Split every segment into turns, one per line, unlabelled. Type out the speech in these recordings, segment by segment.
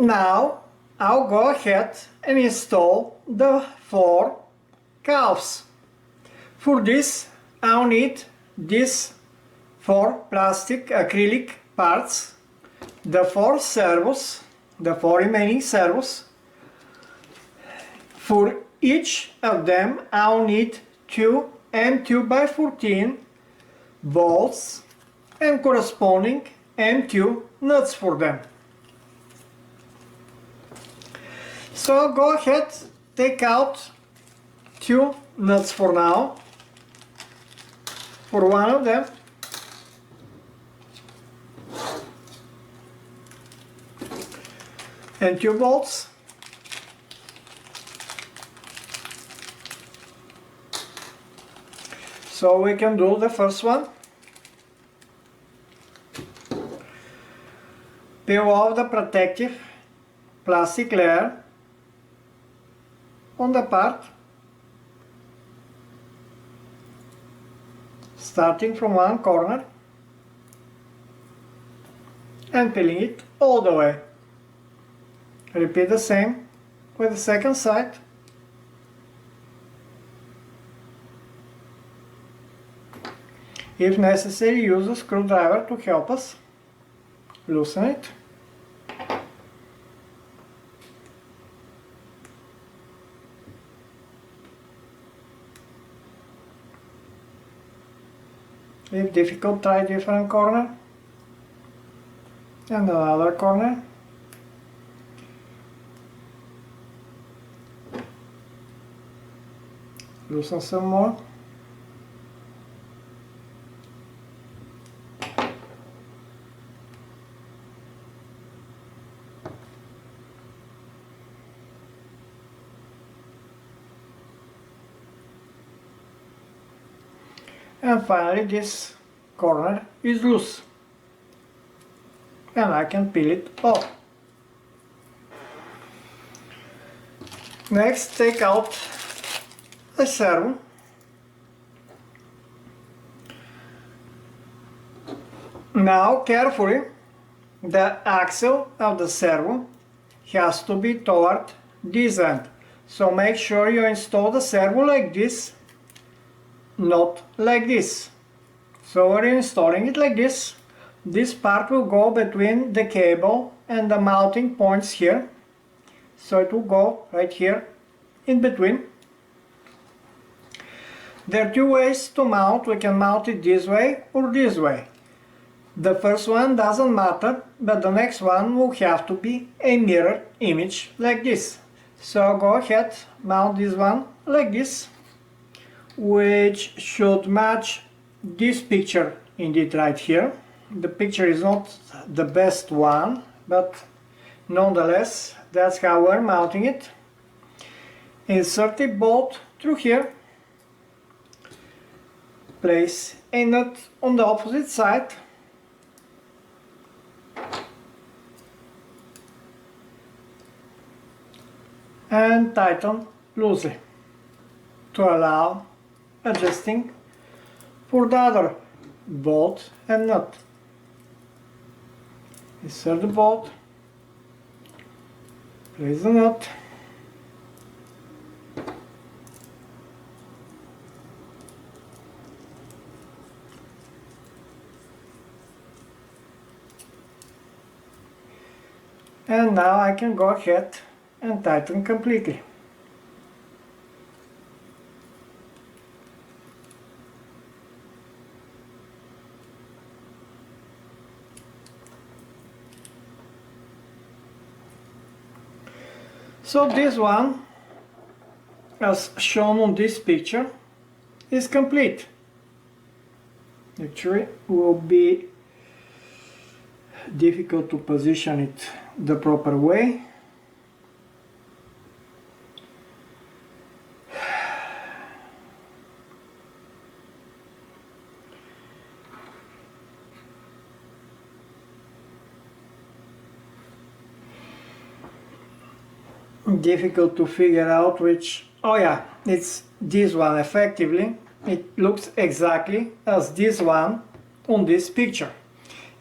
Now I'll go ahead and install the 4 calves. For this I'll need these 4 plastic acrylic parts, the 4 servos, the 4 remaining servos. For each of them I'll need 2 M2 by 14 bolts and corresponding M2 nuts for them. So I'll go ahead, take out 2 nuts for now, for one of them. And 2 bolts. So we can do the first one. Peel off the protective plastic layer on the part, starting from one corner and peeling it all the way. Repeat the same with the second side. If necessary, use a screwdriver to help us loosen it. If difficult, try different corner and another corner. Loosen some more. And finally this corner is loose and I can peel it off. Next, take out a servo. Now carefully, the axle of the servo has to be toward this end, so make sure you install the servo like this, not like this. So we're installing it like this. This part will go between the cable and the mounting points here, so it will go right here in between. There are 2 ways to mount. We can mount it this way or this way. The first one doesn't matter, but the next one will have to be a mirror image like this. So go ahead, mount this one like this, which should match this picture indeed right here. The picture is not the best one, but nonetheless that's how we're mounting it. Insert a bolt through here, place a nut on the opposite side, and tighten loosely to allow adjusting for the other bolt and nut. Insert the bolt, place the nut, and now I can go ahead and tighten completely. So this one, as shown on this picture, is complete. Actually, it will be difficult to position it the proper way. Difficult to figure out which. Oh yeah, it's this one. Effectively it looks exactly as this one on this picture.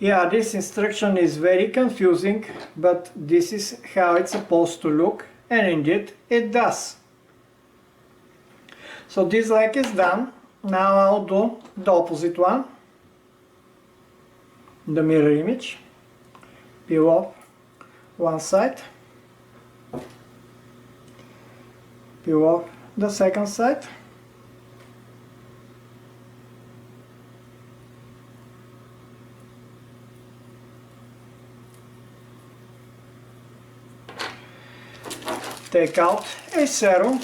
Yeah, this instruction is very confusing, but this is how it's supposed to look, and indeed it does. So this leg is done. Now I'll do the opposite one, the mirror image. Peel off one side, peel off the second side, take out a servo,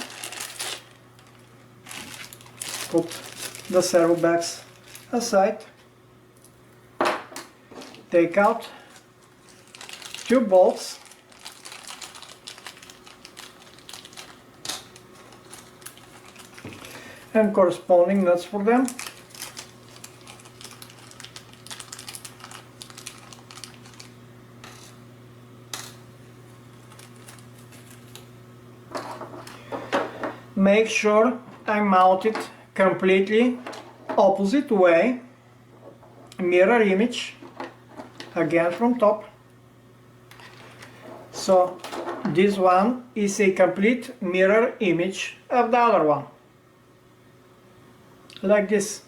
put the servo bags aside, take out two bolts, and corresponding nuts for them. Make sure I mount it completely opposite way, mirror image, again from top. So this one is a complete mirror image of the other one, like this.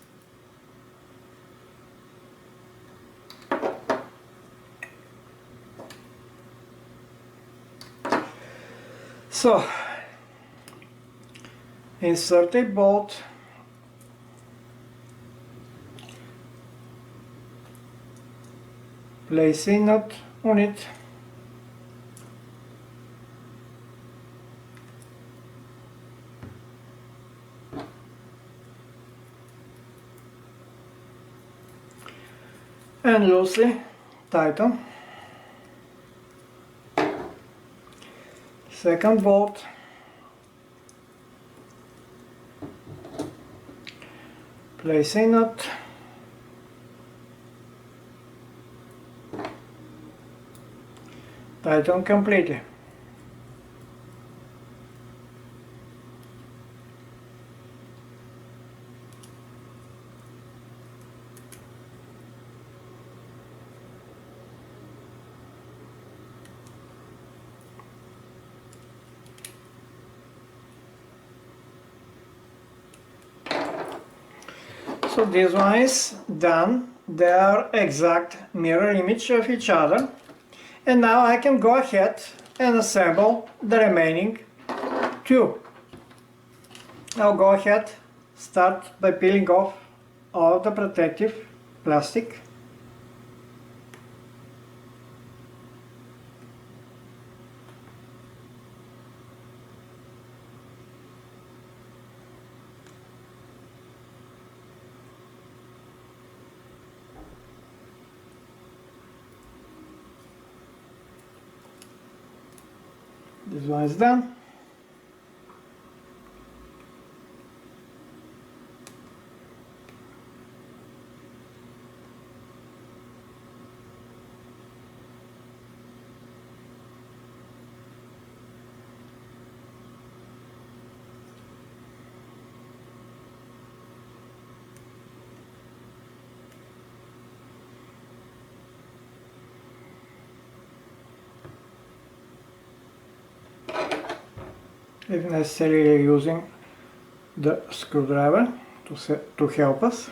So insert a bolt, place a nut on it, and loosely tighten. Second bolt, place a nut, tighten completely. So this one is done. They are exact mirror image of each other. And now I can go ahead and assemble the remaining two. I'll go ahead, start by peeling off all the protective plastic. This one is done. If necessary, using the screwdriver to help us.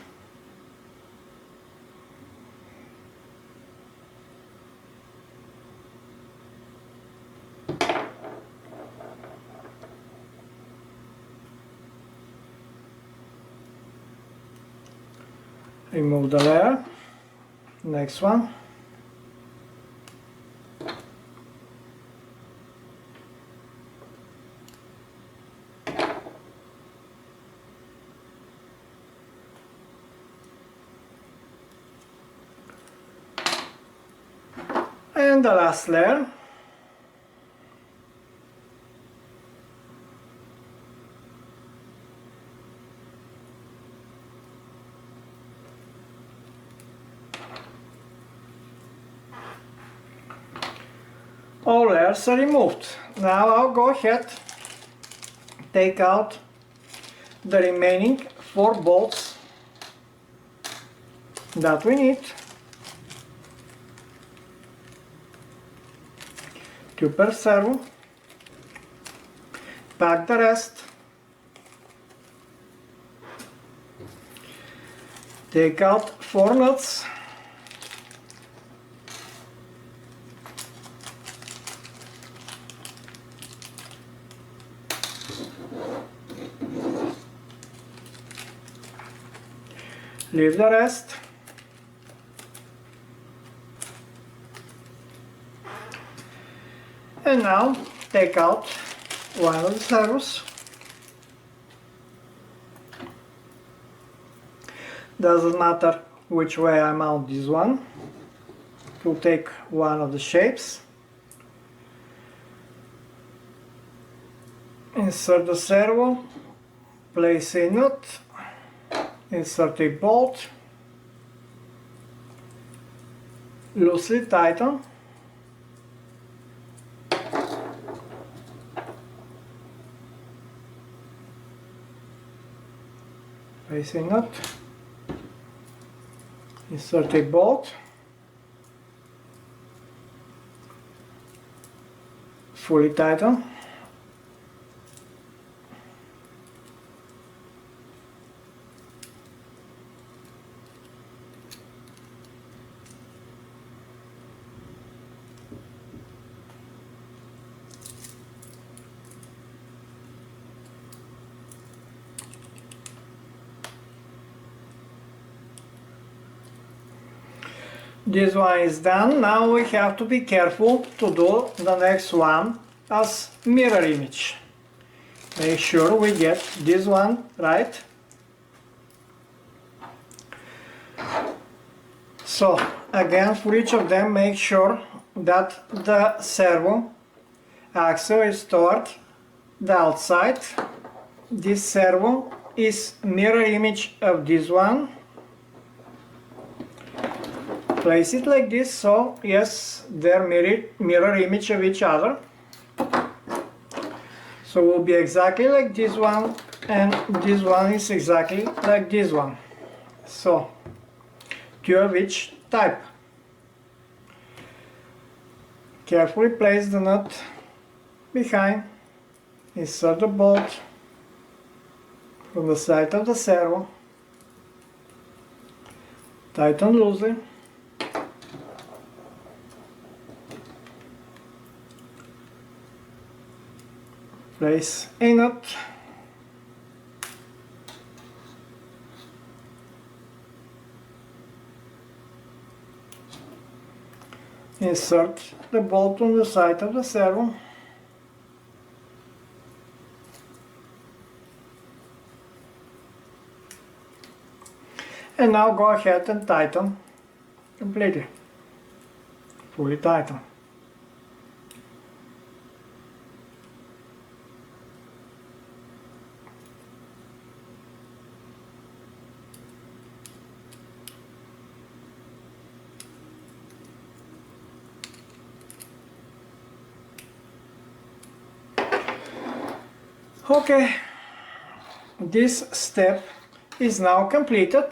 Remove the layer. Next one. And the last layer. All layers are removed. Now I'll go ahead, take out the remaining 4 bolts that we need. 2 per servo, pack the rest, take out 4 nuts, leave the rest, and now take out one of the servos. Doesn't matter which way I mount this one. We'll take one of the shapes, insert the servo, place a nut, insert a bolt, loosely tighten, place a nut, insert a bolt, fully tighten, this one is done. Now we have to be careful to do the next one as mirror image. Make sure we get this one right. So again, for each of them, make sure that the servo axle is toward the outside. This servo is mirror image of this one. Place it like this, so yes, they're mirror image of each other. So will be exactly like this one, and this one is exactly like this one. So 2 of each type. Carefully place the nut behind, insert the bolt from the side of the servo, tighten loosely, place a nut, insert the bolt on the side of the servo, and now go ahead and tighten completely, fully tighten. Okay, this step is now completed,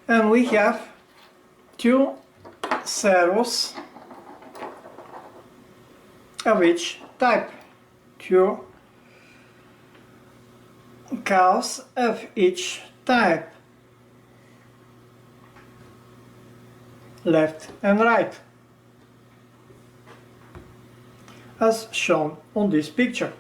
and we have 2 servos of each type, 2 calves of each type, left and right, as shown on this picture.